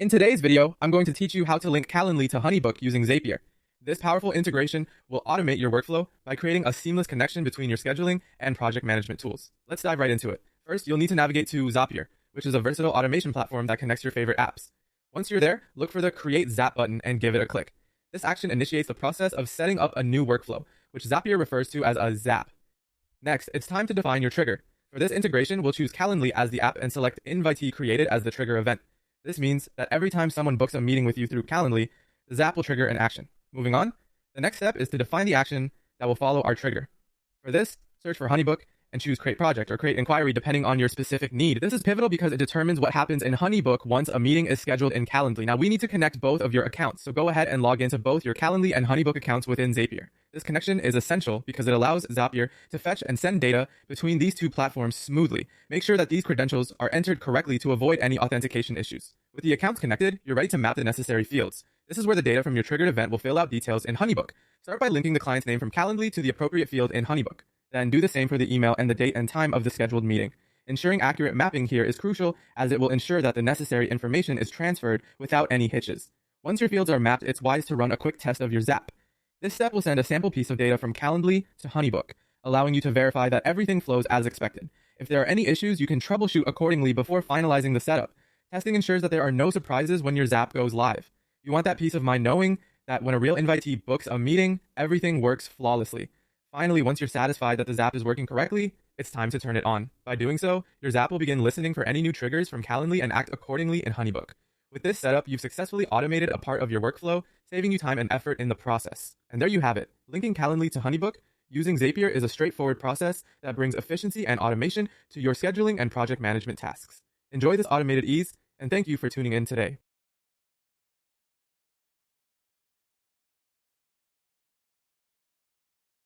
In today's video, I'm going to teach you how to link Calendly to HoneyBook using Zapier. This powerful integration will automate your workflow by creating a seamless connection between your scheduling and project management tools. Let's dive right into it. First, you'll need to navigate to Zapier, which is a versatile automation platform that connects your favorite apps. Once you're there, look for the Create Zap button and give it a click. This action initiates the process of setting up a new workflow, which Zapier refers to as a Zap. Next, it's time to define your trigger. For this integration, we'll choose Calendly as the app and select Invitee Created as the trigger event. This means that every time someone books a meeting with you through Calendly, the Zap will trigger an action. Moving on, the next step is to define the action that will follow our trigger. For this, search for HoneyBook and choose Create Project or Create Inquiry depending on your specific need. This is pivotal because it determines what happens in HoneyBook once a meeting is scheduled in Calendly. Now, we need to connect both of your accounts, so go ahead and log into both your Calendly and HoneyBook accounts within Zapier. This connection is essential because it allows Zapier to fetch and send data between these two platforms smoothly. Make sure that these credentials are entered correctly to avoid any authentication issues. With the accounts connected, you're ready to map the necessary fields. This is where the data from your triggered event will fill out details in HoneyBook. Start by linking the client's name from Calendly to the appropriate field in HoneyBook. Then do the same for the email and the date and time of the scheduled meeting. Ensuring accurate mapping here is crucial as it will ensure that the necessary information is transferred without any hitches. Once your fields are mapped, it's wise to run a quick test of your Zap. This step will send a sample piece of data from Calendly to HoneyBook, allowing you to verify that everything flows as expected. If there are any issues, you can troubleshoot accordingly before finalizing the setup. Testing ensures that there are no surprises when your Zap goes live. You want that peace of mind knowing that when a real invitee books a meeting, everything works flawlessly. Finally, once you're satisfied that the Zap is working correctly, it's time to turn it on. By doing so, your Zap will begin listening for any new triggers from Calendly and act accordingly in HoneyBook. With this setup, you've successfully automated a part of your workflow, saving you time and effort in the process. And there you have it. Linking Calendly to HoneyBook using Zapier is a straightforward process that brings efficiency and automation to your scheduling and project management tasks. Enjoy this automated ease, and thank you for tuning in today.